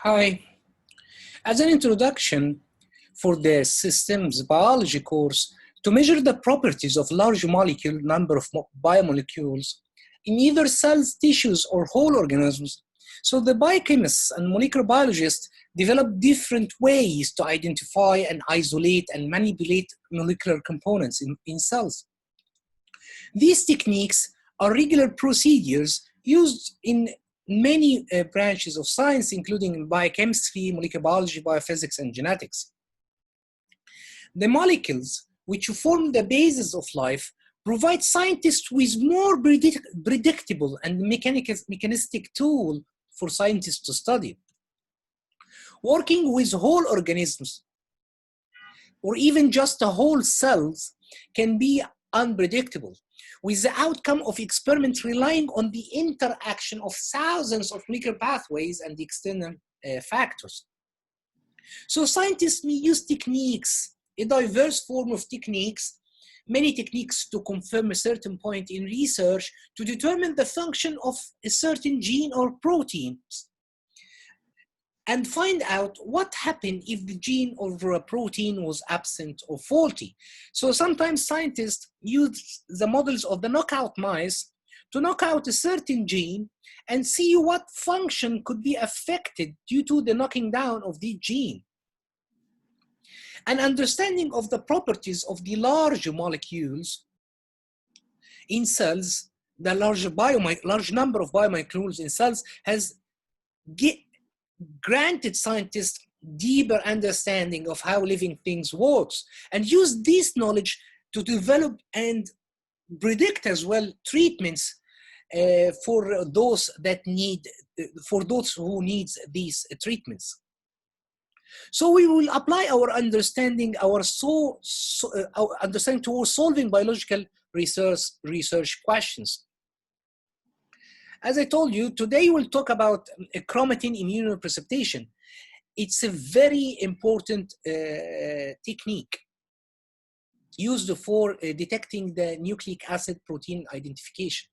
Hi. As an introduction for the systems biology course, to measure the properties of large molecule number of biomolecules in either cells, tissues, or whole organisms, so the biochemists and molecular biologists develop different ways to identify and isolate and manipulate molecular components in cells. These techniques are regular procedures used in many branches of science, including biochemistry, molecular biology, biophysics, and genetics. The molecules, which form the basis of life, provide scientists with more predictable and mechanistic tool for scientists to study. Working with whole organisms, or even just whole cells, can be unpredictable, with the outcome of experiments relying on the interaction of thousands of molecular pathways and external factors. So scientists may use techniques, a diverse form of techniques, many techniques to confirm a certain point in research to determine the function of a certain gene or protein, and find out what happened if the gene or a protein was absent or faulty. So sometimes scientists use the models of the knockout mice to knock out a certain gene and see what function could be affected due to the knocking down of the gene. An understanding of the properties of the large molecules in cells, the large number of biomolecules in cells, has granted scientists deeper understanding of how living things works, and use this knowledge to develop and predict as well treatments for those who need these treatments. So we will apply our understanding, understanding towards solving biological research questions. As I told you, today we'll talk about chromatin immunoprecipitation. It's a very important technique used for detecting the nucleic acid protein identification.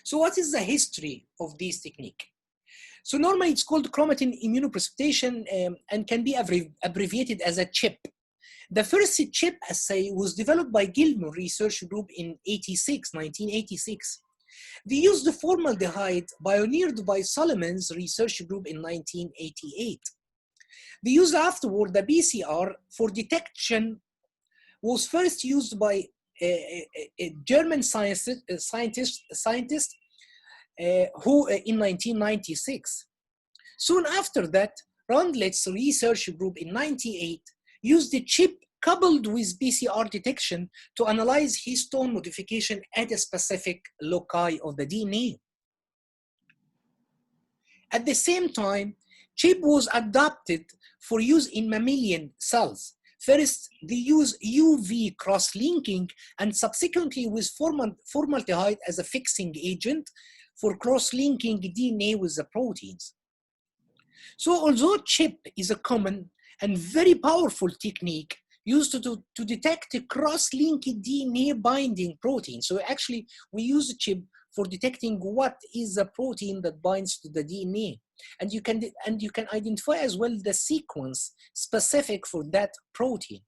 So what is the history of this technique? So normally it's called chromatin immunoprecipitation and can be abbreviated as a ChIP. The first ChIP assay was developed by Gilmore Research Group in 1986. They used the formaldehyde pioneered by Solomon's research group in 1988. They used afterward the PCR for detection, was first used by a German scientist who in 1996. Soon after that, Rundlet's research group in 1998 used the ChIP coupled with PCR detection to analyze histone modification at a specific loci of the DNA. At the same time, ChIP was adapted for use in mammalian cells. First, they use UV cross-linking and subsequently with formaldehyde as a fixing agent for cross-linking DNA with the proteins. So although ChIP is a common and very powerful technique used to detect a cross-linked DNA binding protein. So actually we use the ChIP for detecting what is the protein that binds to the DNA. And you can identify as well the sequence specific for that protein.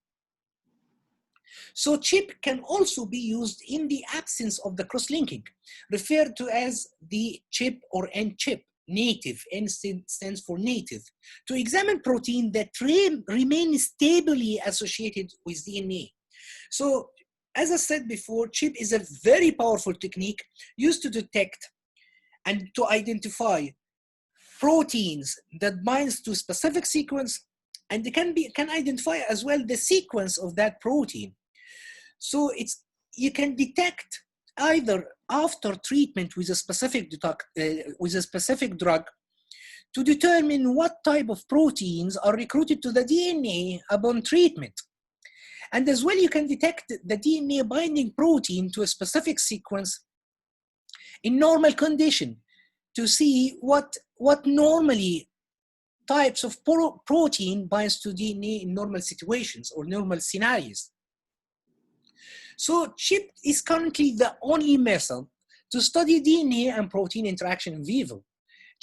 So ChIP can also be used in the absence of the cross-linking, referred to as the ChIP or N-ChIP. Native, N stands for native, to examine protein that remain stably associated with DNA. So, as I said before, ChIP is a very powerful technique used to detect and to identify proteins that binds to a specific sequence, and they can identify as well the sequence of that protein. So you can detect either after treatment with a specific drug to determine what type of proteins are recruited to the DNA upon treatment. And as well, you can detect the DNA binding protein to a specific sequence in normal condition to see what normally types of protein binds to DNA in normal situations or normal scenarios. So ChIP is currently the only method to study DNA and protein interaction in vivo.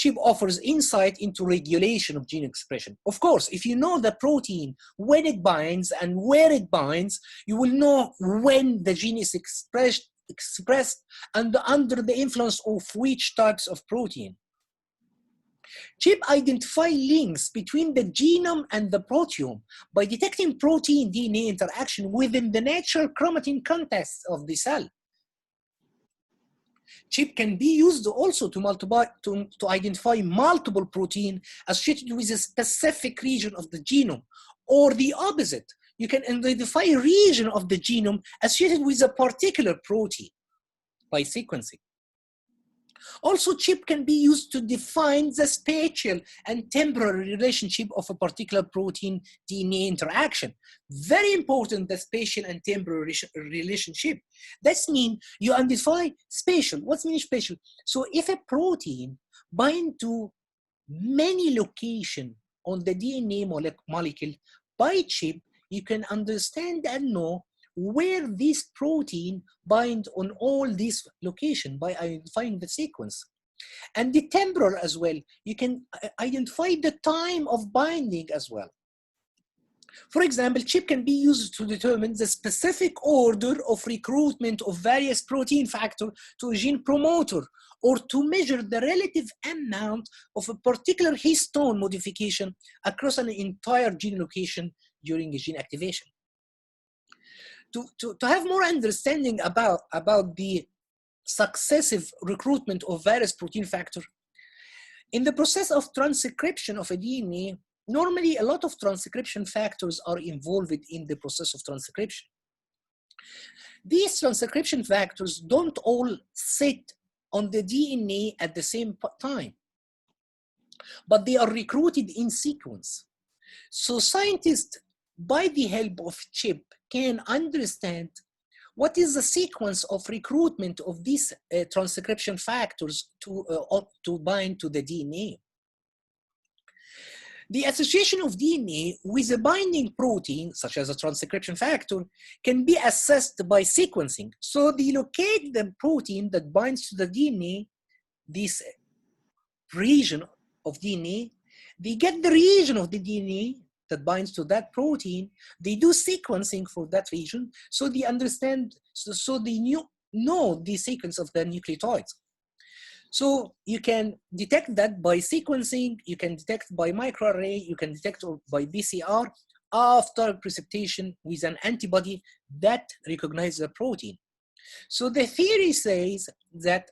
ChIP offers insight into regulation of gene expression. Of course, if you know the protein, when it binds and where it binds, you will know when the gene is expressed and under the influence of which types of protein. ChIP identify links between the genome and the proteome by detecting protein-DNA interaction within the natural chromatin context of the cell. ChIP can be used also to identify multiple protein associated with a specific region of the genome, or the opposite. You can identify a region of the genome associated with a particular protein by sequencing. Also, ChIP can be used to define the spatial and temporal relationship of a particular protein-DNA interaction. Very important, the spatial and temporal relationship. That means you identify spatial. What means spatial? So if a protein binds to many locations on the DNA molecule by ChIP, you can understand and know where this protein binds on all these locations by identifying the sequence. And the temporal as well, you can identify the time of binding as well. For example, ChIP can be used to determine the specific order of recruitment of various protein factors to a gene promoter, or to measure the relative amount of a particular histone modification across an entire gene location during a gene activation. To have more understanding about the successive recruitment of various protein factors, in the process of transcription of a DNA, normally a lot of transcription factors are involved in the process of transcription. These transcription factors don't all sit on the DNA at the same time, but they are recruited in sequence. So scientists, by the help of ChIP, can understand what is the sequence of recruitment of these transcription factors to bind to the DNA. The association of DNA with a binding protein, such as a transcription factor, can be assessed by sequencing. So they locate the protein that binds to the DNA, this region of DNA, they get the region of the DNA that binds to that protein, they do sequencing for that region, so they understand, so they know the sequence of the nucleotides. So you can detect that by sequencing, you can detect by microarray, you can detect by PCR after precipitation with an antibody that recognizes the protein. So the theory says that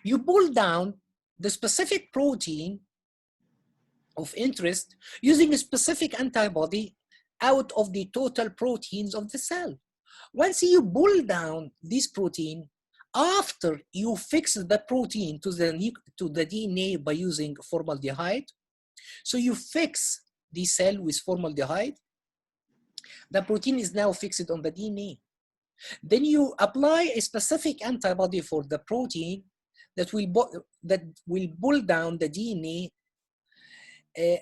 you pull down the specific protein of interest using a specific antibody out of the total proteins of the cell. Once you pull down this protein, after you fix the protein to the DNA by using formaldehyde, so you fix the cell with formaldehyde, the protein is now fixed on the DNA. Then you apply a specific antibody for the protein that will pull down the DNA,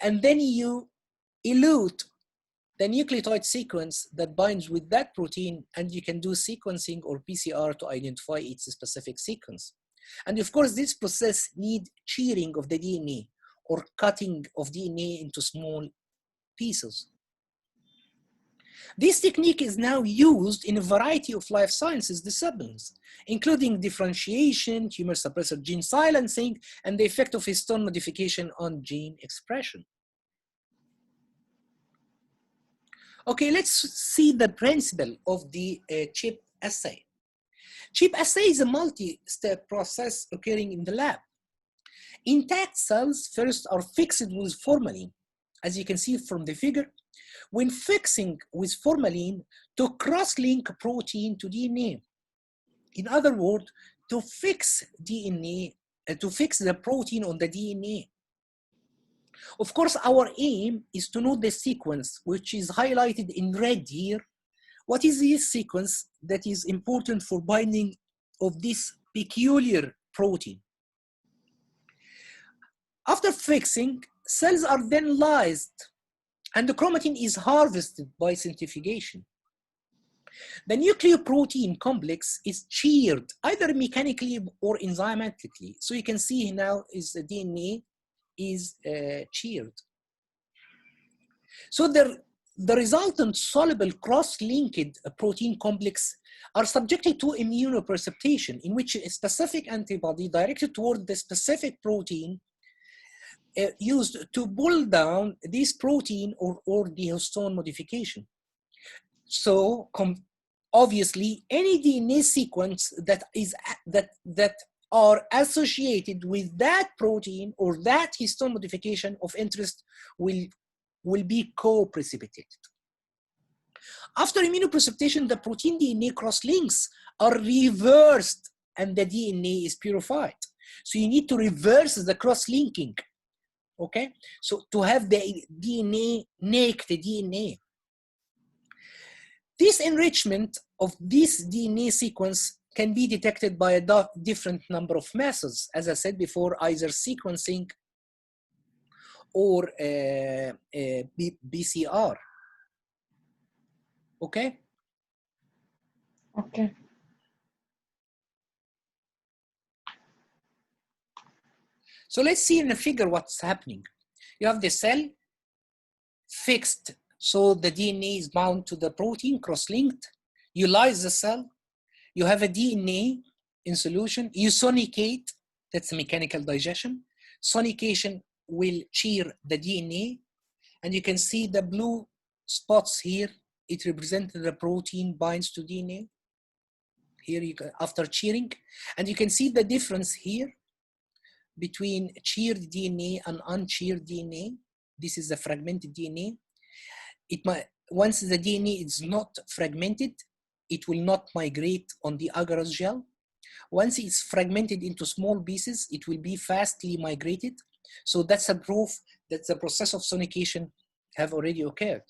and then you elute the nucleotide sequence that binds with that protein, and you can do sequencing or PCR to identify its specific sequence. And of course, this process needs shearing of the DNA or cutting of DNA into small pieces. This technique is now used in a variety of life sciences disciplines, including differentiation, tumor suppressor gene silencing, and the effect of histone modification on gene expression. Okay, let's see the principle of the ChIP assay. ChIP assay is a multi-step process occurring in the lab. Intact cells first are fixed with formalin, as you can see from the figure. When fixing with formalin to cross-link protein to DNA. In other words, to fix DNA, to fix the protein on the DNA. Of course, our aim is to know the sequence, which is highlighted in red here. What is this sequence that is important for binding of this peculiar protein? After fixing, cells are then lysed, and the chromatin is harvested by centrifugation. The nucleoprotein complex is sheared either mechanically or enzymatically. So you can see now is the DNA is sheared. So the resultant soluble cross-linked protein complex are subjected to immunoprecipitation, in which a specific antibody directed toward the specific protein used to pull down this protein or the histone modification. So obviously, any DNA sequence that are associated with that protein or that histone modification of interest will be co-precipitated. After immunoprecipitation, the protein DNA cross-links are reversed and the DNA is purified. So you need to reverse the cross-linking, okay? So to have the DNA, naked DNA. This enrichment of this DNA sequence can be detected by a different number of methods, as I said before, either sequencing or BCR. Okay? Okay. So let's see in the figure what's happening. You have the cell fixed, so the DNA is bound to the protein, cross-linked. You lyse the cell. You have a DNA in solution. You sonicate, that's mechanical digestion. Sonication will shear the DNA, and you can see the blue spots here. It represents the protein binds to DNA. Here you can, after shearing, and you can see the difference here between sheared DNA and unsheared DNA. This is the fragmented DNA. It might, once the DNA is not fragmented, it will not migrate on the agarose gel. Once it's fragmented into small pieces, it will be fastly migrated. So that's a proof that the process of sonication have already occurred.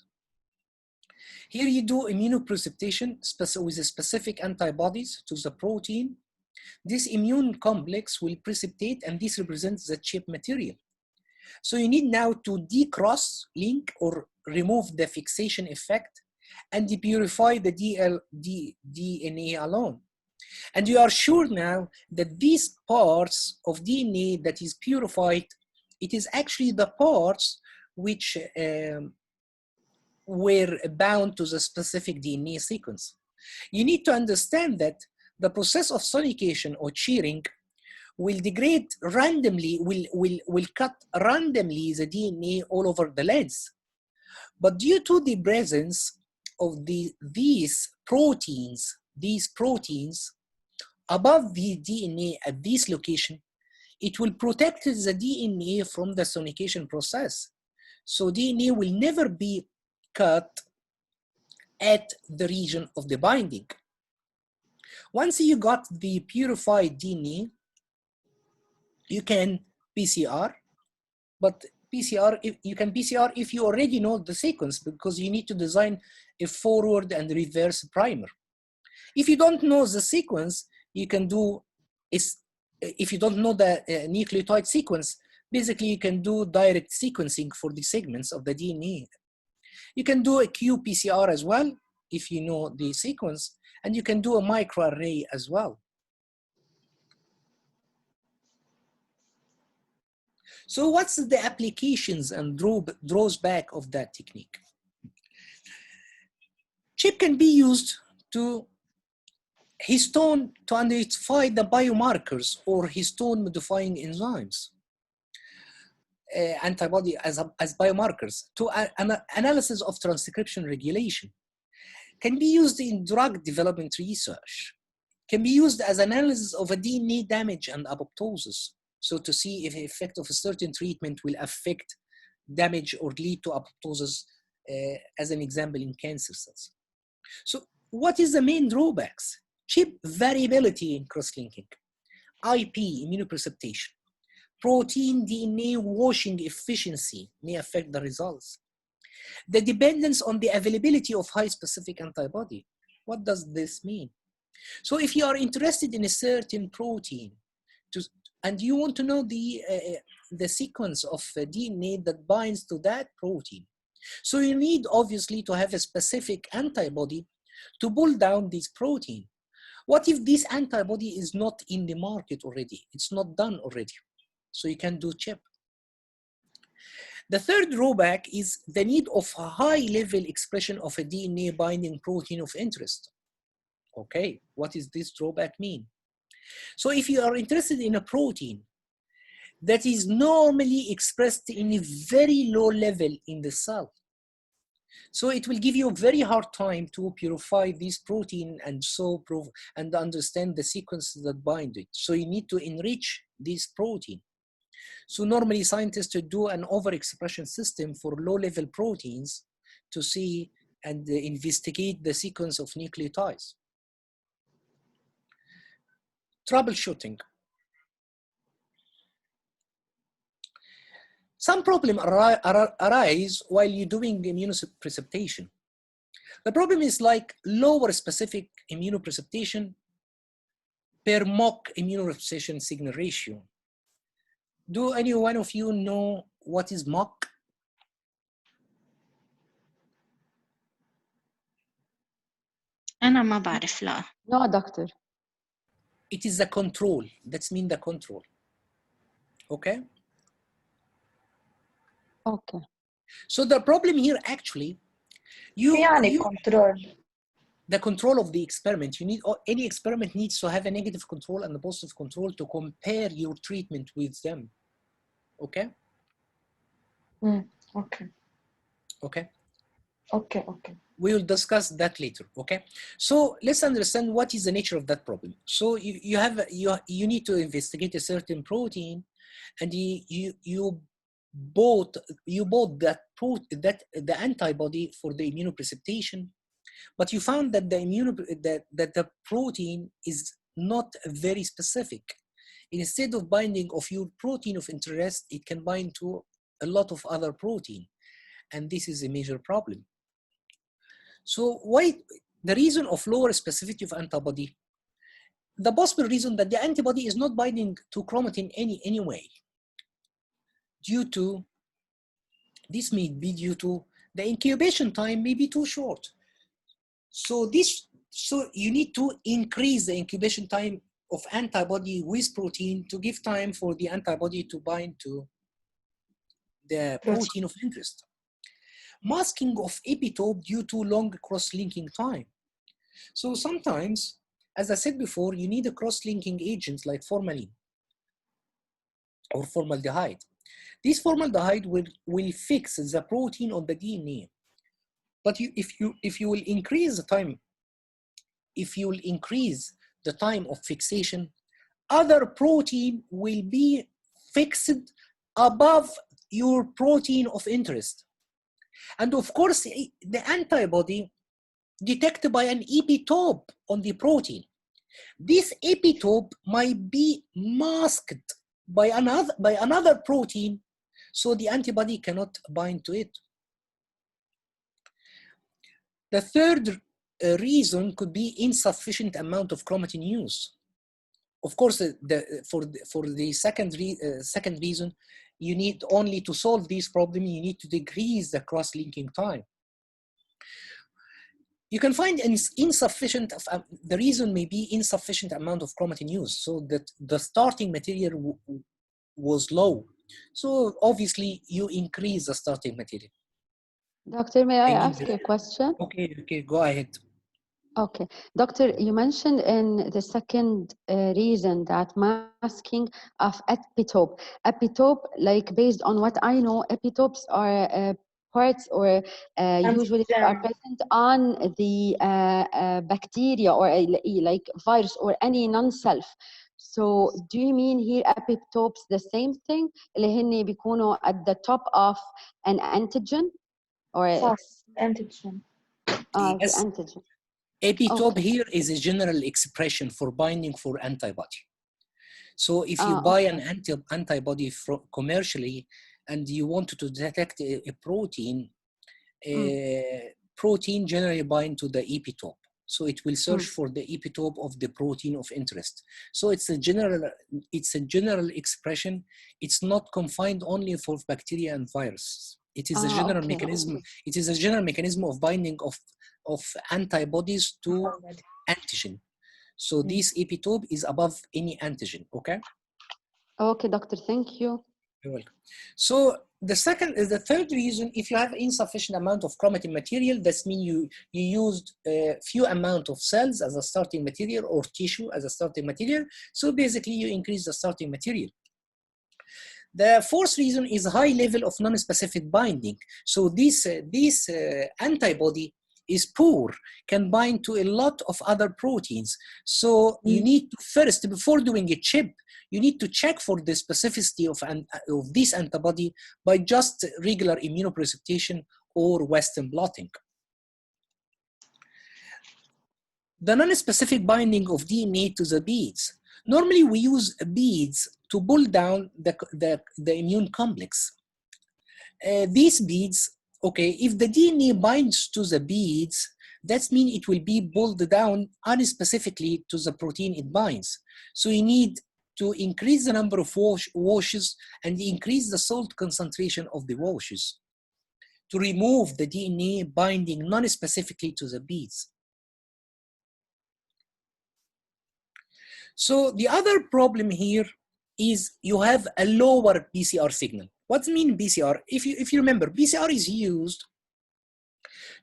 Here you do immunoprecipitation with specific antibodies to the protein. This immune complex will precipitate, and this represents the chip material. So you need now to decross link or remove the fixation effect and depurify the DNA alone. And you are sure now that these parts of DNA that is purified, it is actually the parts which were bound to the specific DNA sequence. You need to understand that the process of sonication or shearing will degrade randomly, will cut randomly the DNA all over the lens. But due to the presence of these proteins above the DNA at this location, it will protect the DNA from the sonication process. So DNA will never be cut at the region of the binding. Once you got the purified DNA, you can PCR, but you can PCR if you already know the sequence, because you need to design a forward and reverse primer. If you don't know the sequence, you can do if you don't know the nucleotide sequence, basically you can do direct sequencing for the segments of the DNA. You can do a qPCR as well if you know the sequence, and you can do a microarray as well. So what's the applications and drawbacks of that technique? ChIP can be used to identify the biomarkers or histone modifying enzymes, antibody as biomarkers, to analysis of transcription regulation, can be used in drug development research, can be used as analysis of a DNA damage and apoptosis, so to see if the effect of a certain treatment will affect damage or lead to apoptosis, as an example in cancer cells. So what is the main drawbacks? ChIP variability in cross-linking, IP, immunoprecipitation, protein DNA washing efficiency may affect the results. The dependence on the availability of high specific antibody. What does this mean? So if you are interested in a certain protein and you want to know the sequence of DNA that binds to that protein, so you need obviously to have a specific antibody to pull down this protein. What if this antibody is not in the market already? It's not done already. So you can do ChIP. The third drawback is the need of a high-level expression of a DNA binding protein of interest. Okay, what does this drawback mean? So if you are interested in a protein that is normally expressed in a very low level in the cell, so it will give you a very hard time to purify this protein and so prove and understand the sequences that bind it. So you need to enrich this protein. So normally scientists do an overexpression system for low-level proteins to see and investigate the sequence of nucleotides. Troubleshooting. Some problems arise while you're doing immunoprecipitation. The problem is like lower specific immunoprecipitation per mock immunoprecipitation signal ratio. Do any one of you know what is mock? أنا ما بعرف لا. No, doctor. It is the control. That's mean the control. Okay? Okay. So the problem here actually, control. The control of the experiment. You need, any experiment needs to have a negative control and a positive control to compare your treatment with them. Okay? Okay. Okay? Okay, okay. We will discuss that later, okay? So let's understand what is the nature of that problem. So you need to investigate a certain protein, and you bought the antibody for the immunoprecipitation, but you found that the protein is not very specific. Instead of binding of your protein of interest, it can bind to a lot of other protein, and this is a major problem. So why the reason of lower specificity of antibody? The possible reason that the antibody is not binding to chromatin anyway. This may be due to the incubation time may be too short. So you need to increase the incubation time of antibody with protein to give time for the antibody to bind to the protein of interest. Masking of epitope due to long cross-linking time. So sometimes, as I said before, you need a cross-linking agent like formalin or formaldehyde. This formaldehyde will fix the protein on the DNA. But if you will increase the time of fixation, other protein will be fixed above your protein of interest. And of course, the antibody detected by an epitope on the protein. This epitope might be masked by another protein, so the antibody cannot bind to it. The third reason could be insufficient amount of chromatin use. Of course, for the second reason, you need only to solve this problem, you need to decrease the cross-linking time. You can find insufficient, the reason may be insufficient amount of chromatin use, so that the starting material was low. So obviously you increase the starting material. Doctor, may I ask you a question? Okay, go ahead. Okay, doctor, you mentioned in the second reason that masking of epitope. Epitope, like based on what I know, epitopes are parts or usually are present on the bacteria or like virus or any non-self. So do you mean here epitopes the same thing اللي هن بيكونوا at the top of an antigen or it's antigen? Yes. The antigen. Epitope here is a general expression for binding for antibody. So if you buy an antibody commercially and you want to detect a protein, protein generally bind to the epitope. So it will search for the epitope of the protein of interest. So it's a general expression. It's not confined only for bacteria and viruses. It is a general Okay. mechanism. It is a general mechanism of binding of antibodies to antigen. So this epitope is above any antigen. Okay. Okay, doctor. Thank you. You're welcome. So the third reason, if you have insufficient amount of chromatin material, that means you used a few amount of cells as a starting material or tissue as a starting material. So basically you increase the starting material. The fourth reason is high level of non-specific binding. So this antibody is poor, can bind to a lot of other proteins. So you need to first, before doing a ChIP, you need to check for the specificity of this antibody by just regular immunoprecipitation or Western blotting. The non-specific binding of DNA to the beads. Normally we use beads to pull down the immune complex. These beads, okay, if the DNA binds to the beads, that means it will be pulled down unspecifically to the protein it binds. So you need to increase the number of washes and increase the salt concentration of the washes to remove the DNA binding non-specifically to the beads. So the other problem here is you have a lower PCR signal. What does mean PCR? If you remember, PCR is used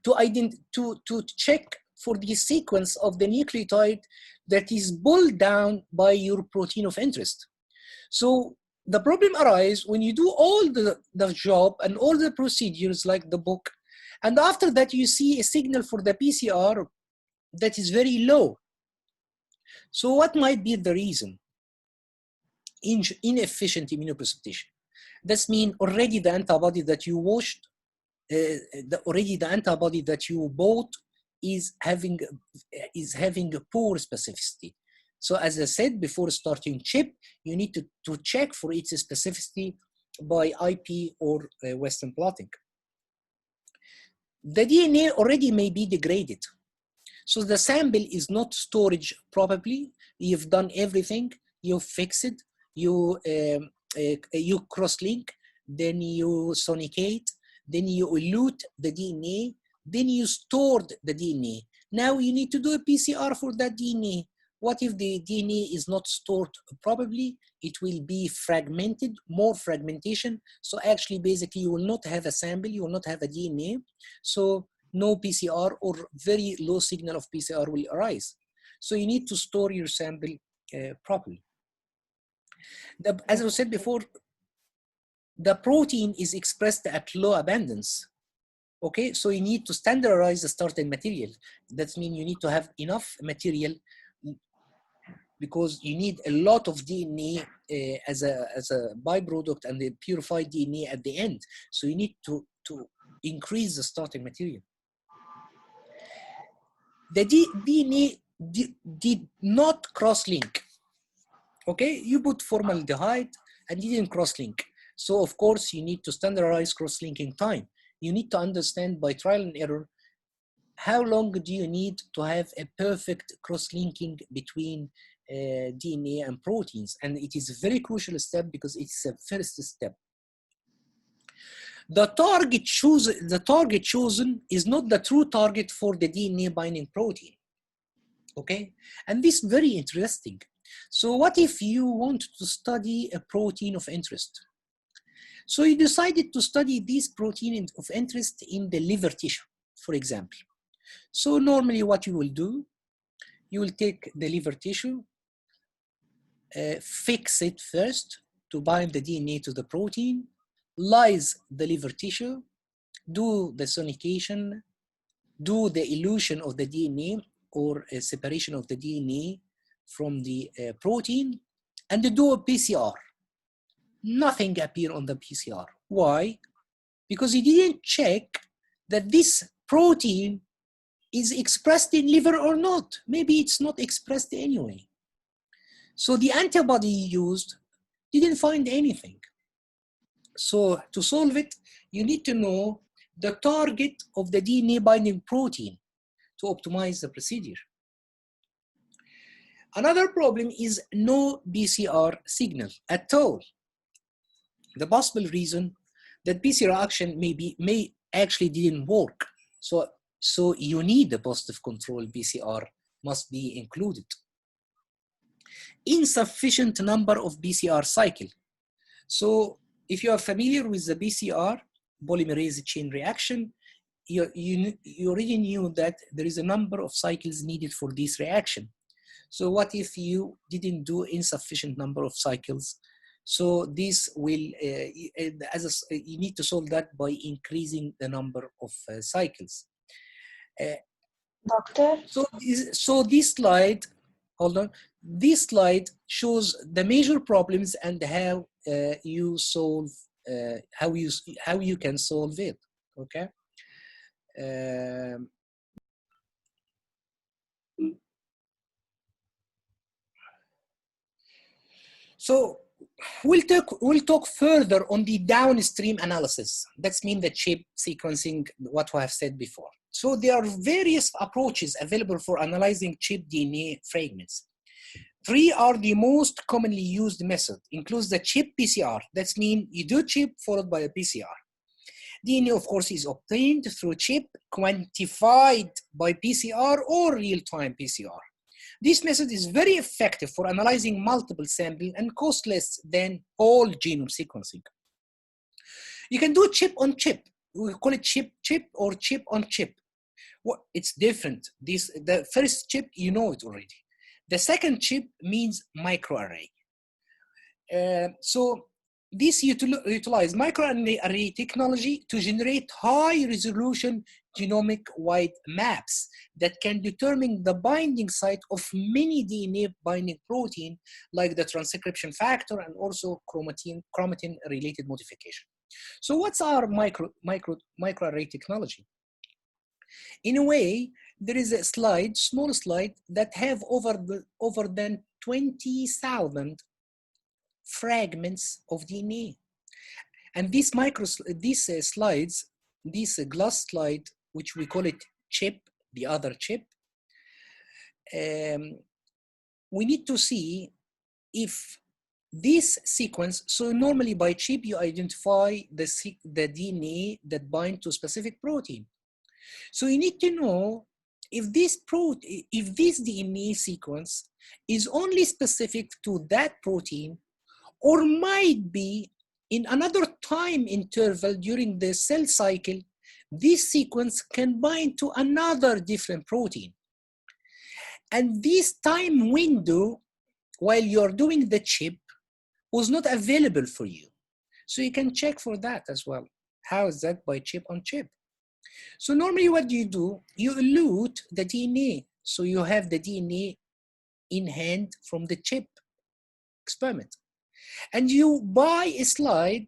to check for the sequence of the nucleotide that is pulled down by your protein of interest. So the problem arises when you do all the job and all the procedures like the book, and after that you see a signal for the PCR that is very low. So what might be the reason? Inefficient immunoprecipitation. That means already the antibody that you washed, already the antibody that you bought is having a poor specificity. So as I said before starting ChIP, you need to check for its specificity by IP or Western blotting. The DNA already may be degraded. So the sample is not stored properly. You've done everything. You fix it. You cross-link. Then you sonicate. Then you elute the DNA. Then you stored the DNA. Now you need to do a PCR for that DNA. What if the DNA is not stored properly? It will be fragmented, more fragmentation. So actually, basically, you will not have a sample. You will not have a DNA. So no PCR or very low signal of PCR will arise. So you need to store your sample properly. As I said before, the protein is expressed at low abundance. Okay, so you need to standardize the starting material. That means you need to have enough material because you need a lot of DNA as a byproduct and the purified DNA at the end. So you need to increase the starting material. The DNA did not cross-link. Okay, you put formaldehyde and didn't cross-link. So of course you need to standardize cross-linking time. You need to understand by trial and error, how long do you need to have a perfect cross-linking between DNA and proteins? And it is a very crucial step because it's a first step. The target chosen is not the true target for the DNA binding protein. Okay, and this is very interesting. So what if you want to study a protein of interest? So you decided to study this protein of interest in the liver tissue, for example. So normally what you will do, you will take the liver tissue, fix it first to bind the DNA to the protein, lyse the liver tissue, do the sonication, do the elution of the DNA or a separation of the DNA from the protein, and do a PCR. Nothing appeared on the PCR. Why? Because you didn't check that this protein is expressed in liver or not. Maybe it's not expressed anyway. So the antibody you used didn't find anything. So to solve it, you need to know the target of the DNA binding protein to optimize the procedure. Another problem is no PCR signal at all. The possible reason, that PCR action may actually didn't work. So you need a positive control PCR must be included. Insufficient number of PCR cycle. So if you are familiar with the PCR, polymerase chain reaction, you already knew that there is a number of cycles needed for this reaction. So what if you didn't do insufficient number of cycles? So this will, you need to solve that by increasing the number of cycles. Doctor? So this slide, hold on, this slide shows the major problems and how you solve, how you can solve it, okay? So we'll talk further on the downstream analysis. That's mean the chip sequencing, what I have said before. So there are various approaches available for analyzing chip DNA fragments. 3 are the most commonly used method, includes the chip PCR. That's mean you do chip followed by a PCR. DNA, of course, is obtained through chip, quantified by PCR or real-time PCR. This method is very effective for analyzing multiple samples and cost less than whole genome sequencing. You can do chip on chip. We call it chip or chip on chip. Well, it's different. The first chip, you know it already. The second chip means microarray. So this utilize microarray technology to generate high-resolution genomic-wide maps that can determine the binding site of many DNA binding protein, like the transcription factor and also chromatin-related modification. So what's our microarray technology? In a way, there is a slide, small slide, that have over than 20,000 fragments of DNA. And these slides, this glass slide, which we call it chip, the other chip, we need to see if this sequence, so normally by chip you identify the DNA that bind to specific protein. So you need to know if this DNA sequence is only specific to that protein, or might be in another time interval during the cell cycle, this sequence can bind to another different protein. And this time window, while you're doing the chip, was not available for you. So you can check for that as well. How is that? By chip on chip. So normally what do? You elute the DNA. So you have the DNA in hand from the chip experiment. And you buy a slide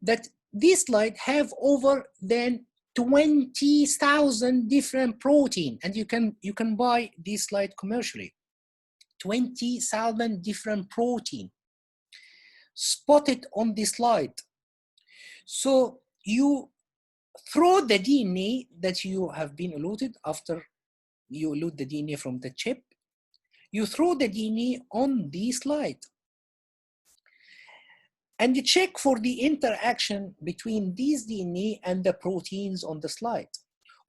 that this slide have over than 20,000 different protein, and you can buy this slide commercially. 20,000 different protein spotted on this slide. So you throw the DNA that you have been eluted after you elute the DNA from the chip. You throw the DNA on this slide. And you check for the interaction between these DNA and the proteins on the slide.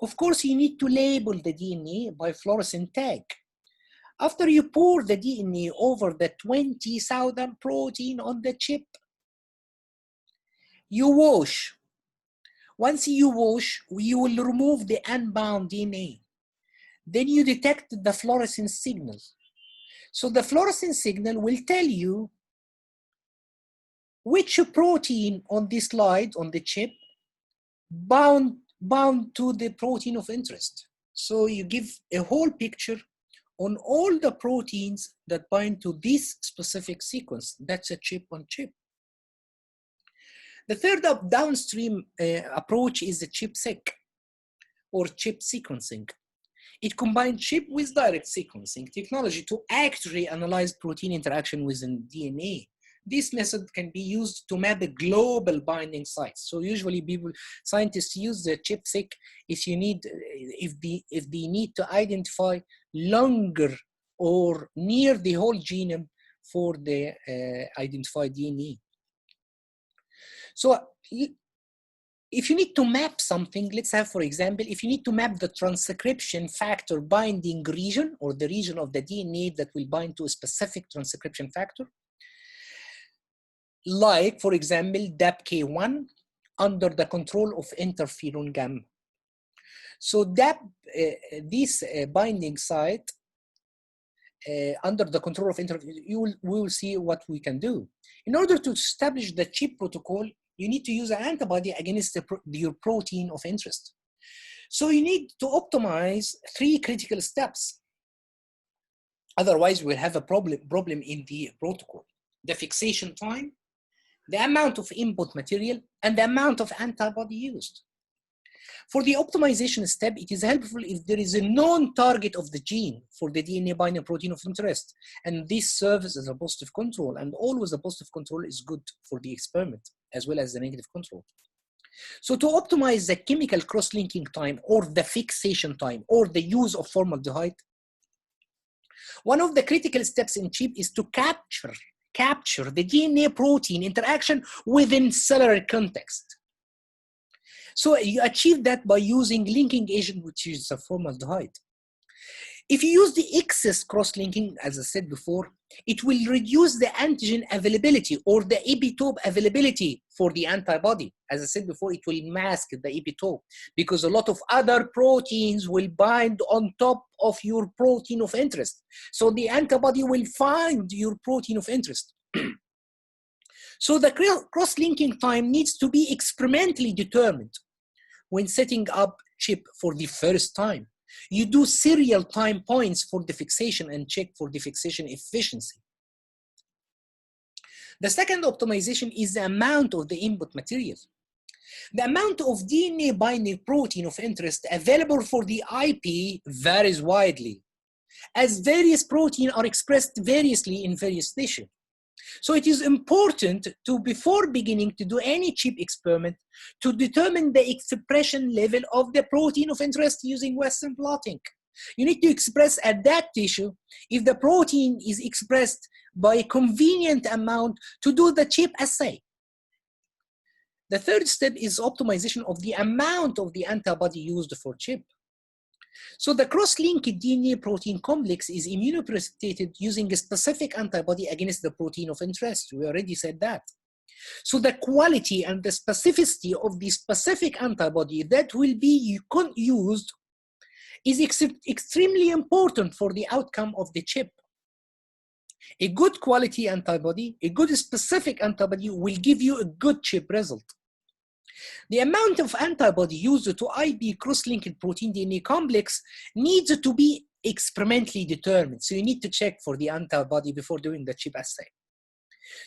Of course, you need to label the DNA by fluorescent tag. After you pour the DNA over the 20,000 protein on the chip, you wash. Once you wash, you will remove the unbound DNA. Then you detect the fluorescent signal. So the fluorescent signal will tell you which protein on this slide, on the chip, bound to the protein of interest. So you give a whole picture on all the proteins that bind to this specific sequence. That's a chip on chip. The third downstream approach is the chip-seq, or chip sequencing. It combines chip with direct sequencing technology to accurately analyze protein interaction within DNA. This method can be used to map the global binding sites. So usually scientists use the chip-seq if they need to identify longer or near the whole genome for the identified DNA. So if you need to map something, let's have, for example, if you need to map the transcription factor binding region or the region of the DNA that will bind to a specific transcription factor, like, for example, DAPK1 under the control of interferon gamma. So this binding site under the control of interferon, we will see what we can do. In order to establish the ChIP protocol, you need to use an antibody against your protein of interest. So you need to optimize 3 critical steps. Otherwise, we'll have a problem in the protocol. The fixation time, the amount of input material, and the amount of antibody used. For the optimization step, it is helpful if there is a known target of the gene for the DNA binding protein of interest. And this serves as a positive control, and always a positive control is good for the experiment, as well as the negative control. So to optimize the chemical cross-linking time or the fixation time or the use of formaldehyde, one of the critical steps in ChIP is to capture the DNA protein interaction within cellular context. So you achieve that by using linking agent, which is a formaldehyde. If you use the excess cross-linking, as I said before, it will reduce the antigen availability or the epitope availability for the antibody. As I said before, it will mask the epitope because a lot of other proteins will bind on top of your protein of interest. So the antibody will find your protein of interest. So the cross-linking time needs to be experimentally determined when setting up ChIP for the first time. You do serial time points for the fixation and check for the fixation efficiency. The second optimization is the amount of the input material. The amount of DNA binding protein of interest available for the IP varies widely, as various proteins are expressed variously in various tissues. So it is important to, before beginning to do any ChIP experiment, to determine the expression level of the protein of interest using Western blotting. You need to express at that tissue if the protein is expressed by a convenient amount to do the ChIP assay. The third step is optimization of the amount of the antibody used for ChIP. So the cross-linked DNA protein complex is immunoprecipitated using a specific antibody against the protein of interest. We already said that. So the quality and the specificity of the specific antibody that will be used is extremely important for the outcome of the ChIP. A good quality antibody, a good specific antibody will give you a good ChIP result. The amount of antibody used to IB cross-linked protein DNA complex needs to be experimentally determined. So you need to check for the antibody before doing the ChIP assay.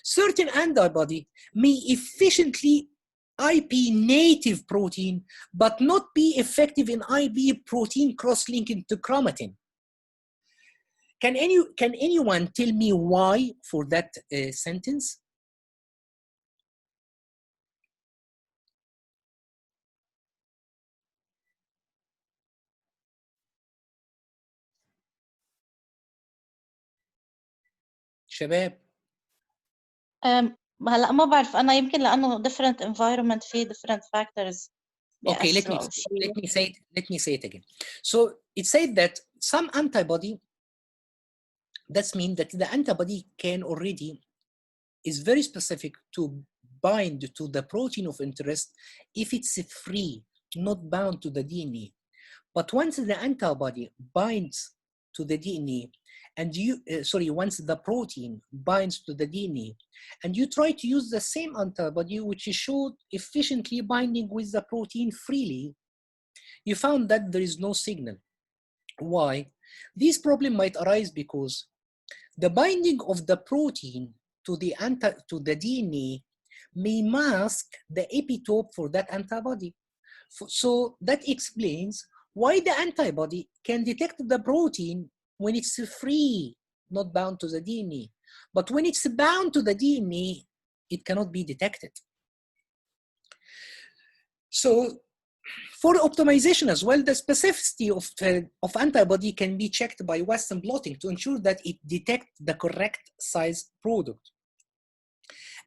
Certain antibody may efficiently IP native protein, but not be effective in IB protein cross-linking to chromatin. Can anyone tell me why for that sentence? شباب. هلا ما بعرف أنا يمكن لأنه different environment فيه different factors. Okay, let me say it again. So it said that some antibody, that means that the antibody can already is very specific to bind to the protein of interest if it's free, not bound to the DNA. But once the antibody binds to the DNA, and once the protein binds to the DNA, and you try to use the same antibody, which showed efficiently binding with the protein freely, you found that there is no signal. Why? This problem might arise because the binding of the protein to the DNA may mask the epitope for that antibody. So that explains why the antibody can detect the protein when it's free, not bound to the DNA. But when it's bound to the DNA, it cannot be detected. So for optimization as well, the specificity of antibody can be checked by Western blotting to ensure that it detects the correct size product.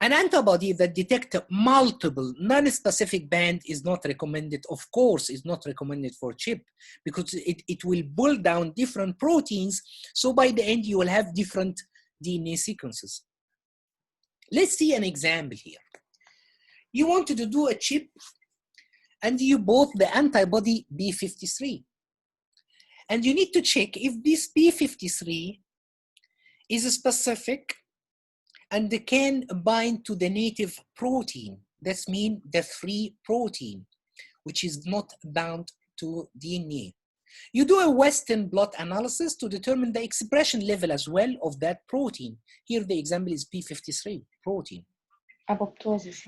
An antibody that detects multiple non-specific band is not recommended, of course, is not recommended for ChIP because it will pull down different proteins. So by the end, you will have different DNA sequences. Let's see an example here. You wanted to do a ChIP and you bought the antibody B53. And you need to check if this B53 is specific and they can bind to the native protein. That means the free protein, which is not bound to DNA. You do a Western blot analysis to determine the expression level as well of that protein. Here the example is P53 protein. Apoptosis.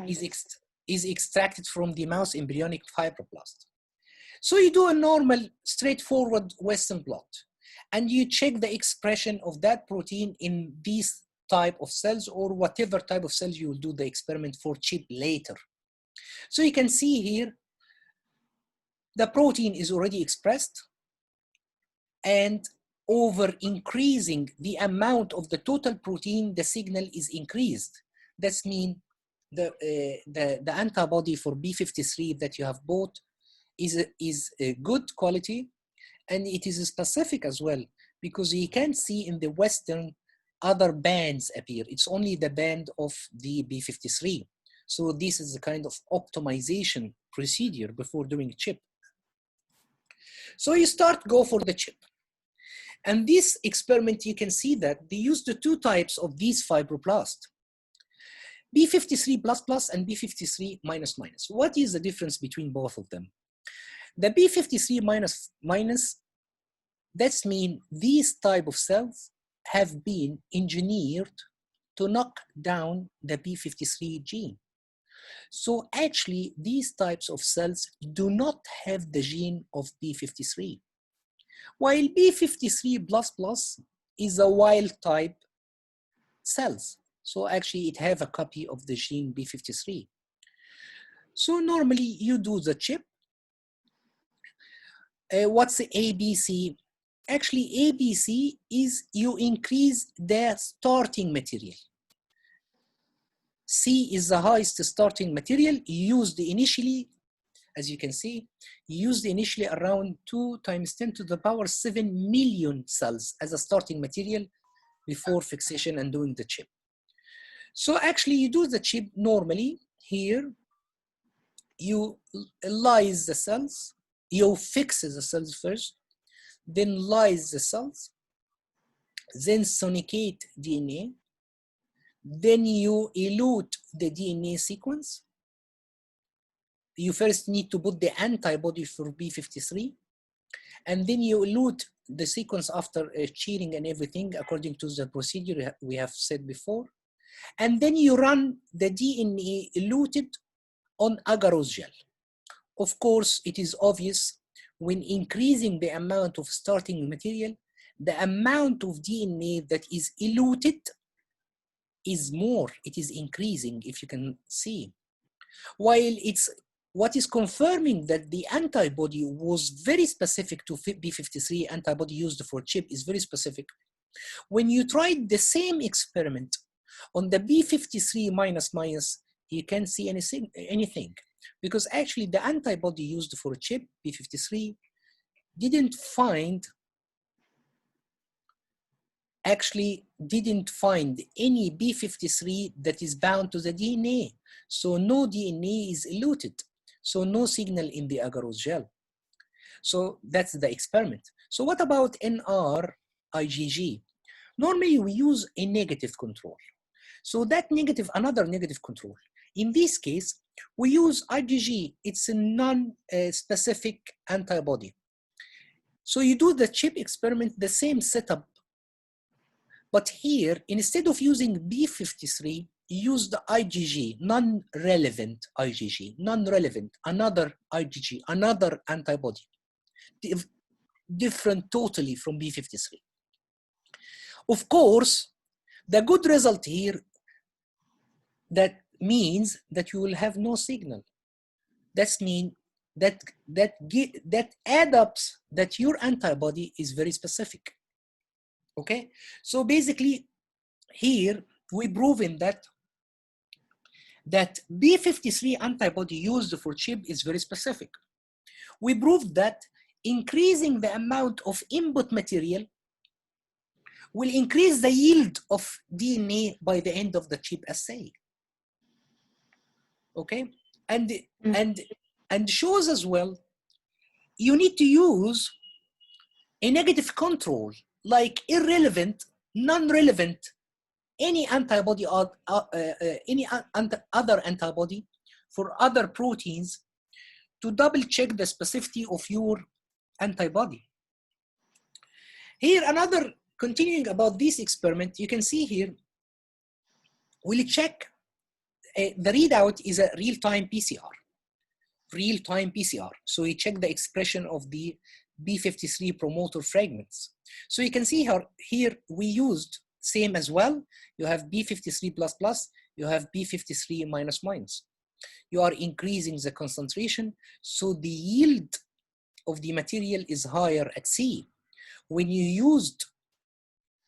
Is extracted from the mouse embryonic fibroblast. So you do a normal, straightforward Western blot, and you check the expression of that protein in these type of cells or whatever type of cells you will do the experiment for ChIP later. So you can see here, the protein is already expressed, and over increasing the amount of the total protein, the signal is increased. That means the antibody for B53 that you have bought is a good quality, and it is specific as well, because you can see in the Western other bands appear. It's only the band of the B53. So this is a kind of optimization procedure before doing ChIP. So you go for the ChIP. And this experiment, you can see that they used the two types of these fibroblasts, B53++ and B53-. What is the difference between both of them? The B53-, that means these type of cells have been engineered to knock down the B53 gene. So actually, these types of cells do not have the gene of B53, while B53++ is a wild type cells. So actually, it have a copy of the gene B53. So normally, you do the ChIP. What's the ABC? Actually, ABC is you increase the starting material. C is the highest starting material used initially, as you can see, used initially around 2 × 10⁻⁷ million cells as a starting material before fixation and doing the ChIP. So actually, you do the ChIP normally. Here, you lyse the cells, you fix the cells first, then lyse the cells, then sonicate DNA, then you elute the DNA sequence. You first need to put the antibody for B53, and then you elute the sequence after cheating and everything according to the procedure we have said before. And then you run the DNA eluted on agarose gel. Of course, it is obvious when increasing the amount of starting material, the amount of DNA that is eluted is more, it is increasing, if you can see. While what is confirming that the antibody was very specific to B53, antibody used for ChIP is very specific. When you tried the same experiment on the B53-, you can't see anything. Because actually the antibody used for ChIP, B53, didn't find any B53 that is bound to the DNA. So no DNA is eluted. So no signal in the agarose gel. So that's the experiment. So what about NR IgG? Normally we use a negative control. So that another negative control. In this case, we use IgG. It's a non-specific antibody. So you do the ChIP experiment, the same setup. But here, instead of using B53, you use the IgG, non-relevant IgG, another IgG, another antibody, different totally from B53. Of course, the good result here, that means that you will have no signal. That means that adds up that your antibody is very specific. Okay, so basically here we proven that that B53 antibody used for ChIP is very specific. We proved that increasing the amount of input material will increase the yield of DNA by the end of the ChIP assay. Okay, and shows as well, you need to use a negative control, like irrelevant, non-relevant, any antibody or any other antibody for other proteins to double check the specificity of your antibody. Here, another, continuing about this experiment, you can see here, we'll check, the readout is a real-time PCR. Real-time PCR. So we check the expression of the B53 promoter fragments. So you can see here we used same as well. You have B53++, you have B53-. You are increasing the concentration, so the yield of the material is higher at C. When you used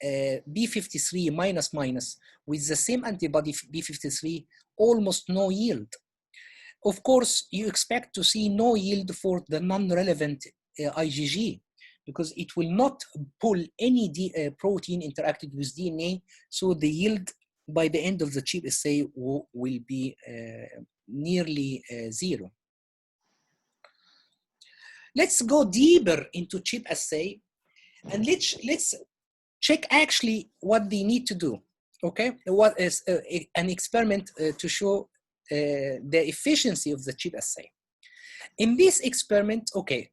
B53- with the same antibody B53, almost no yield. Of course, you expect to see no yield for the non-relevant IgG, because it will not pull any protein interacted with DNA, so the yield by the end of the ChIP assay will be nearly zero. Let's go deeper into ChIP assay, and let's check actually what they need to do. Okay, what is an experiment to show the efficiency of the ChIP assay. In this experiment, okay,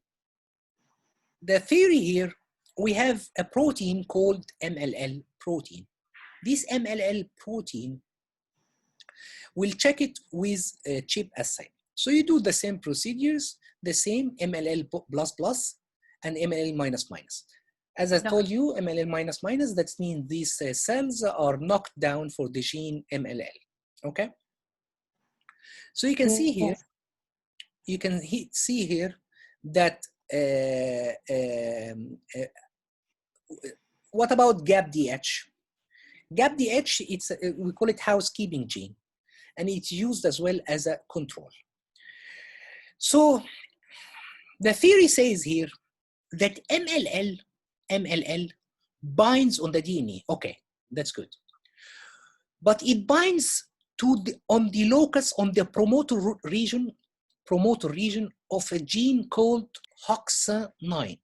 the theory here, we have a protein called MLL protein. This MLL protein, we'll check it with a ChIP assay. So you do the same procedures, the same MLL++ and MLL-. As I told you, MLL-, that means these cells are knocked down for the gene MLL, okay? So you can see here, you can see here that, what about GAPDH? GAPDH, it's we call it housekeeping gene, and it's used as well as a control. So the theory says here that MLL binds on the DNA. Okay, that's good. But it binds to on the locus, on the promoter region of a gene called HOXA9.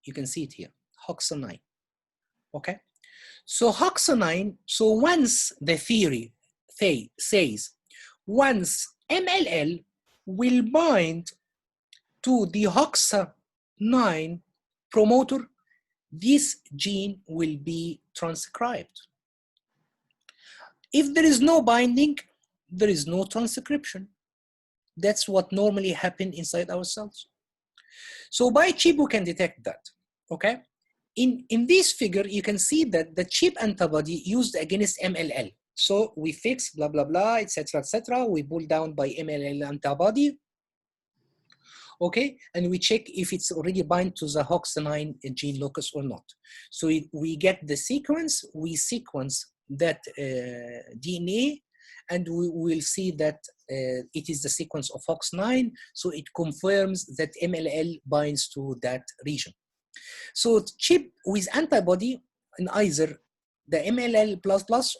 You can see it here, HOXA9. Okay, so HOXA9. So once the theory says once MLL will bind to the HOXA9 promoter, this gene will be transcribed. If there is no binding, there is no transcription. That's what normally happens inside our cells. So by ChIP, we can detect that, okay? In this figure, you can see that the ChIP antibody used against MLL. So we fix blah, blah, blah, etc., etc. We pull down by MLL antibody, okay? And we check if it's already bind to the HOXA9 gene locus or not. So we get the sequence, we sequence that DNA, and we will see that it is the sequence of HOX9, so it confirms that MLL binds to that region. So ChIP with antibody in either the MLL++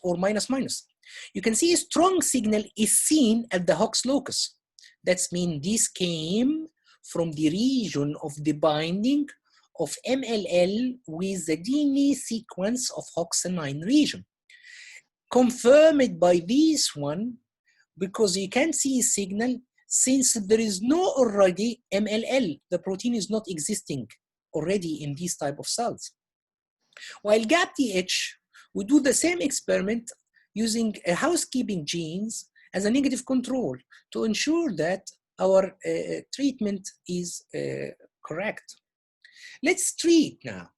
or --. You can see a strong signal is seen at the HOX locus. That means this came from the region of the binding of MLL with the DNA sequence of HOX9 region. Confirmed by this one, because you can see a signal since there is no already MLL, the protein is not existing already in these type of cells. While GAPDH, we do the same experiment using a housekeeping genes as a negative control to ensure that our treatment is correct. Let's treat now,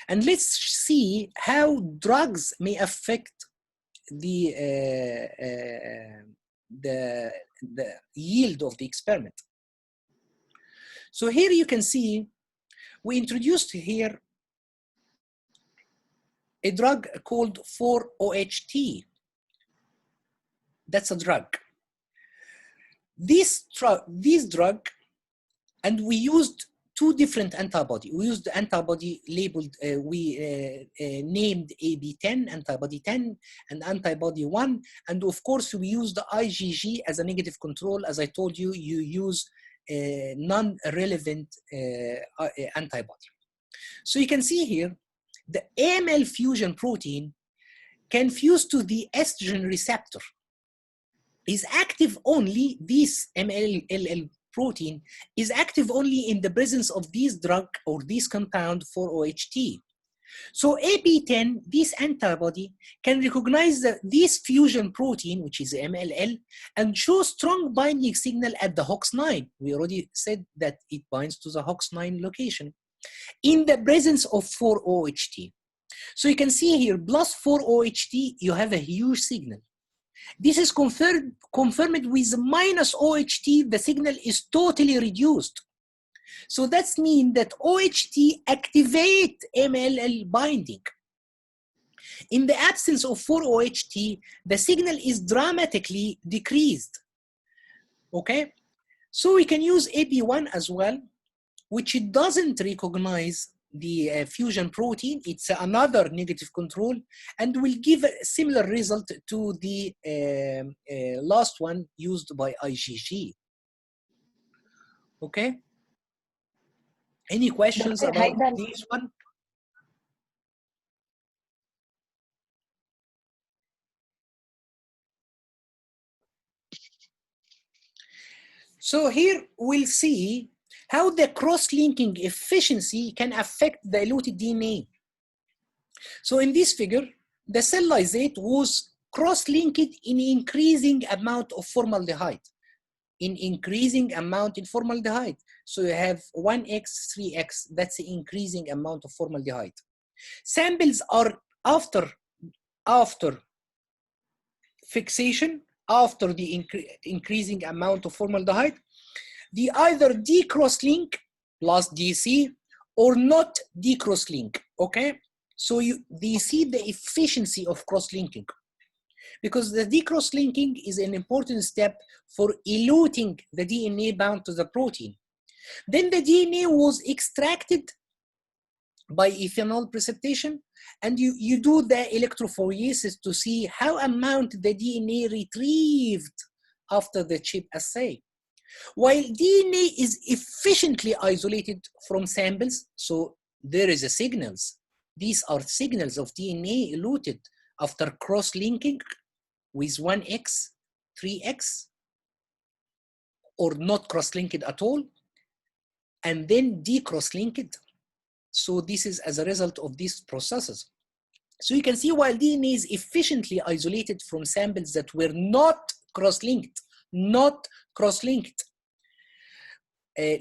and let's see how drugs may affect the yield of the experiment. So here you can see we introduced here a drug called 4-OHT. That's a drug. this drug, and we used two different antibody. We used the antibody labeled, named AB10, antibody 10, and antibody 1. And of course, we used the IgG as a negative control. As I told you, you use a non-relevant antibody. So you can see here, the AML fusion protein can fuse to the estrogen receptor. Is active only, this MLL protein is active only in the presence of this drug or this compound 4-OHT. So AP10, this antibody, can recognize this fusion protein, which is MLL, and show strong binding signal at the HOX9. We already said that it binds to the HOX9 location in the presence of 4-OHT. So you can see here, plus 4-OHT, you have a huge signal. This is confirmed with minus OHT, the signal is totally reduced. So that means that OHT activate MLL binding. In the absence of 4-OHT, the signal is dramatically decreased. Okay? So we can use AP1 as well, which it doesn't recognize the fusion protein. It's another negative control and will give a similar result to the last one used by IgG. Okay? Any questions about this one? So here we'll see how the cross-linking efficiency can affect the eluted DNA. So in this figure, the cell lysate was cross-linked in increasing amount of formaldehyde. In increasing amount in formaldehyde. So you have 1x, 3x, that's the increasing amount of formaldehyde. Samples are after fixation, after the increasing amount of formaldehyde, they either decross-link plus DC or not decross-link, okay? So they see the efficiency of cross-linking because the decross-linking is an important step for eluting the DNA bound to the protein. Then the DNA was extracted by ethanol precipitation, and you do the electrophoresis to see how amount the DNA retrieved after the ChIP assay. While DNA is efficiently isolated from samples, so there is a signals. These are signals of DNA eluted after cross-linking with 1x, 3x, or not cross-linked at all, and then decross-linked. So this is as a result of these processes. So you can see while DNA is efficiently isolated from samples that were not cross-linked,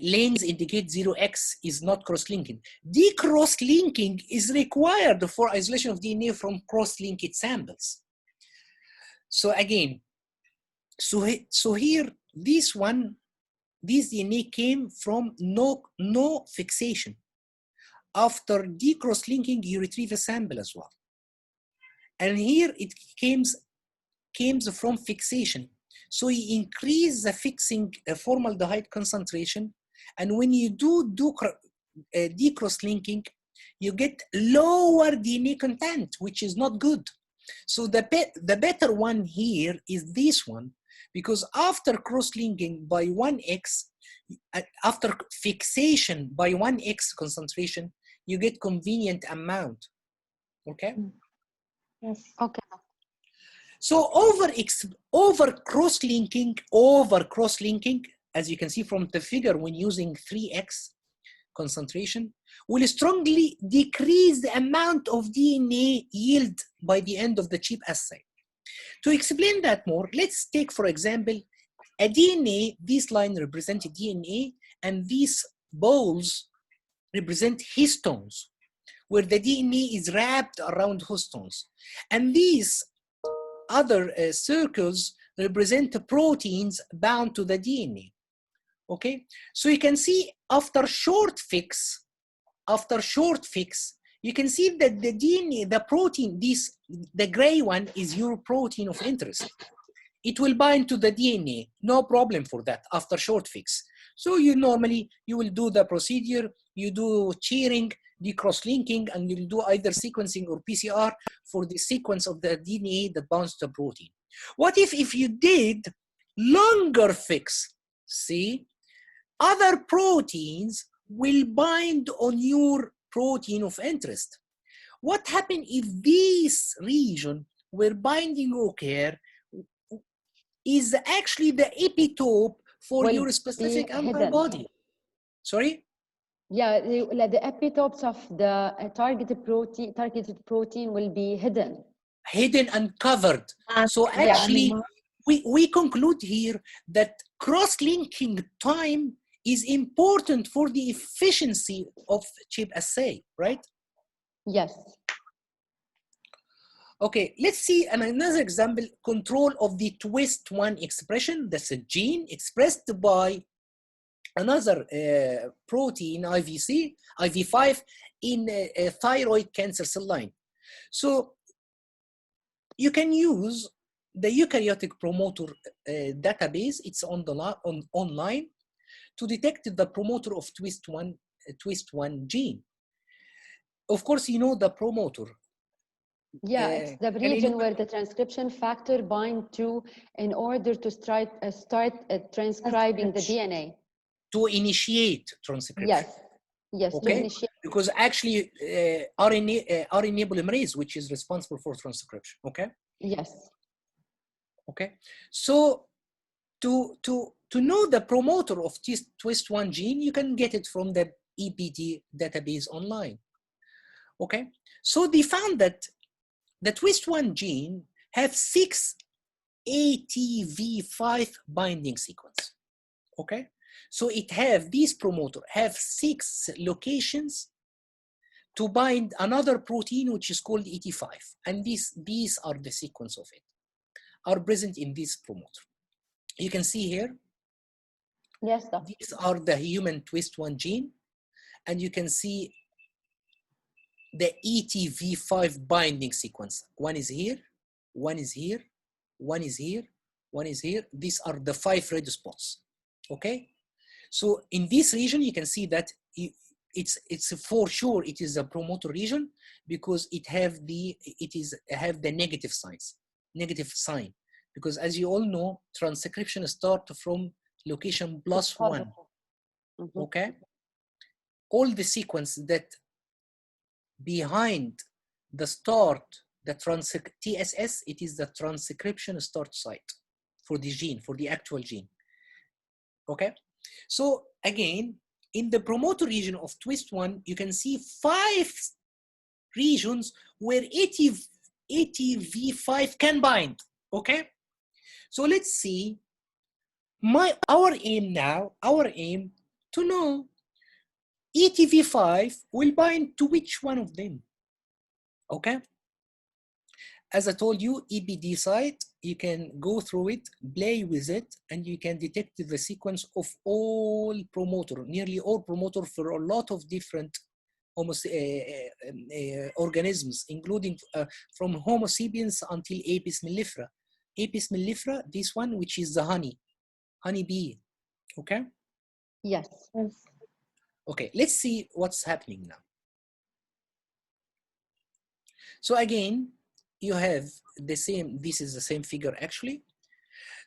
lanes indicate 0x is not cross-linking. Decross-linking is required for isolation of DNA from cross-linked samples. So again, so here, this DNA came from no fixation. After decross-linking, you retrieve a sample as well. And here it came from fixation. So you increase the fixing formaldehyde concentration. And when you do decross-linking, you get lower DNA content, which is not good. So the better one here is this one, because after cross-linking by 1x, after fixation by 1x concentration, you get convenient amount. Okay? Yes. Okay. So over cross-linking, as you can see from the figure, when using 3x concentration, will strongly decrease the amount of DNA yield by the end of the ChIP assay. To explain that more, let's take, for example, a DNA. This line represents DNA, and these balls represent histones, where the DNA is wrapped around histones. And these other circles represent the proteins bound to the DNA. Okay, so you can see after short fix, you can see that the DNA, the protein, the gray one is your protein of interest. it will bind to the DNA, no problem for that after short fix. So you will do the procedure, you do cheering, the cross-linking, and you'll do either sequencing or PCR for the sequence of the DNA that binds to the protein. What if you did longer fix? See, other proteins will bind on your protein of interest. What happened if this region where binding occur is actually the epitope for Will your specific be hidden. antibody? Sorry? Yeah, the epitopes of the targeted protein will be hidden. Hidden and covered. So Yeah, actually, we conclude here that cross-linking time is important for the efficiency of ChIP assay, right? Yes. Okay, let's see another example, control of the twist1 expression. That's a gene expressed by another protein, IV5, in a thyroid cancer cell line. So you can use the eukaryotic promoter database. It's on the online to detect the promoter of twist1 gene. Of course, you know the promoter. Yeah, it's the region where the transcription factor bind to in order to start transcribing the DNA. To initiate transcription. Yes, yes, okay? to initiate. Because actually RNA polymerase, which is responsible for transcription, okay? Yes. Okay, so to know the promoter of twist1 gene, you can get it from the EPD database online. Okay, so they found that the twist1 gene have 6 ATV5 binding sequence. Okay, so this promoter have 6 locations to bind another protein which is called ET5, and these are the sequence of it, are present in this promoter. You can see here. Yes, doctor. These are the human twist1 gene, and you can see the ETV5 binding sequence. One is here, one is here, one is here, one is here. These are the 5 red spots. Okay, so in this region you can see that it's for sure it is a promoter region because it have the negative sign, because as you all know, transcription starts from location +1. Okay, all the sequence that behind the start, the TSS, it is the transcription start site for the gene, for the actual gene. Okay, so again, in the promoter region of twist1, you can see 5 regions where ATV5 can bind. Okay, so let's see. Our aim to know ETV5 will bind to which one of them. Okay, as I told you, EBD site, you can go through it, play with it, and you can detect the sequence of all promoter, nearly all promoter for a lot of different organisms, including from Homo sapiens until Apis mellifera. Apis mellifera, this one, which is the honeybee. Okay? Yes. Okay, let's see what's happening now. So again, you have the same, this is the same figure actually.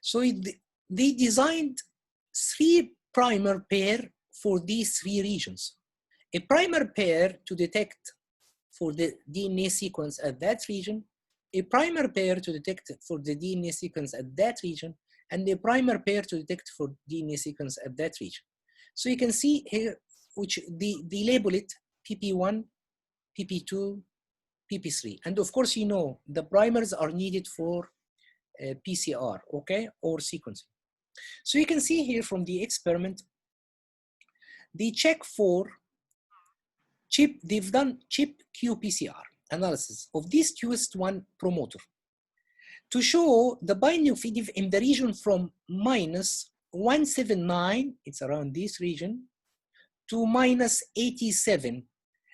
So they designed 3 primer pair for these 3 regions. A primer pair to detect for the DNA sequence at that region, a primer pair to detect for the DNA sequence at that region, and a primer pair to detect for DNA sequence at that region. So you can see here, which they label it PP1, PP2, PP3. And of course, you know, the primers are needed for PCR, okay, or sequencing. So you can see here from the experiment, they check for ChIP, they've done ChIP qPCR analysis of this twist1 promoter to show the binding of EDV in the region from -179, it's around this region, to -87,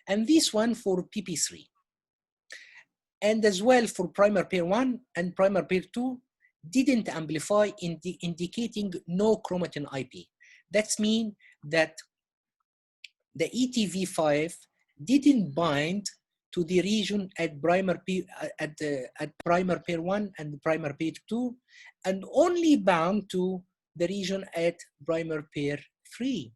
and this one for PP3. And as well for primer pair 1 and primer pair 2, didn't amplify, indicating no chromatin IP. That means that the ETV5 didn't bind to the region at primer pair 1 and primer pair 2, and only bound to the region at primer pair 3.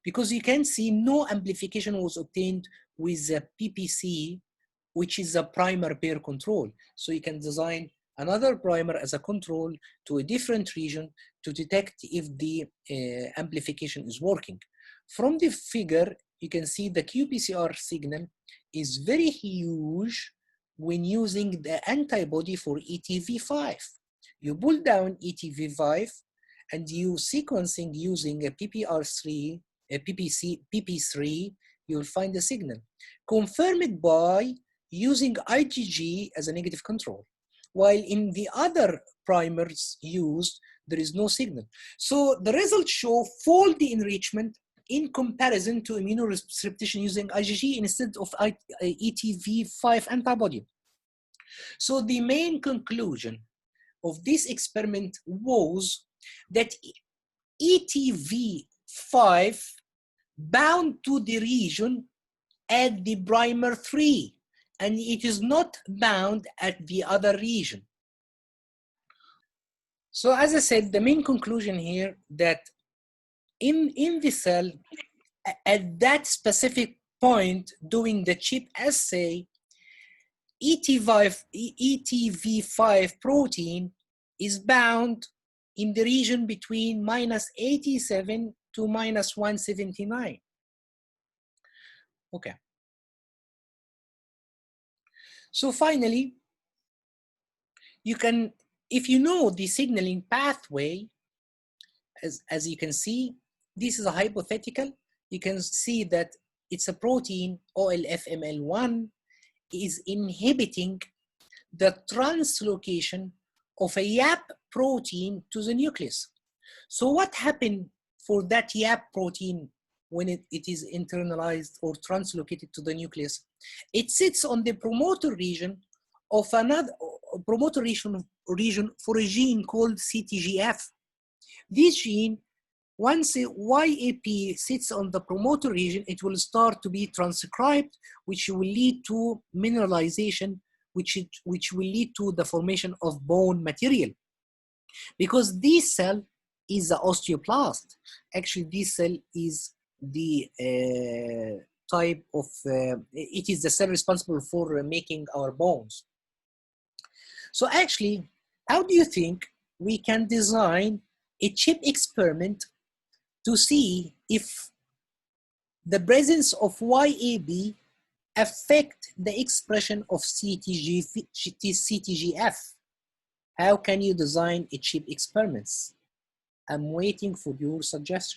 Because you can see no amplification was obtained with the PPC, which is a primer pair control. So you can design another primer as a control to a different region to detect if the amplification is working. From the figure, you can see the qPCR signal is very huge when using the antibody for ETV5. You pull down ETV5 and you sequencing using a PPR3, a PP3, you'll find the signal. Confirm it by using IgG as a negative control. While in the other primers used, there is no signal. So the results show faulty enrichment in comparison to immunorestriction using IgG instead of ETV5 antibody. So the main conclusion of this experiment was that ETV5 bound to the region at the primer 3, and it is not bound at the other region. So as I said, the main conclusion here that in the cell, at that specific point doing the ChIP assay, ETV5 protein is bound in the region between -87 to -179. Okay. So finally, you can, if you know the signaling pathway, as you can see, this is a hypothetical. You can see that it's a protein, OLFML1, is inhibiting the translocation of a YAP protein to the nucleus. So what happened for that YAP protein when it is internalized or translocated to the nucleus? It sits on the promoter region of another promoter region for a gene called CTGF. This gene, once YAP sits on the promoter region, it will start to be transcribed, which will lead to mineralization, which will lead to the formation of bone material. Because this cell is the osteoblast. Actually, this cell is the type of, it is the cell responsible for making our bones. So actually, how do you think we can design a ChIP experiment to see if the presence of YAB affect the expression of CTGF? How can you design a ChIP experiments? I'm waiting for your suggestion.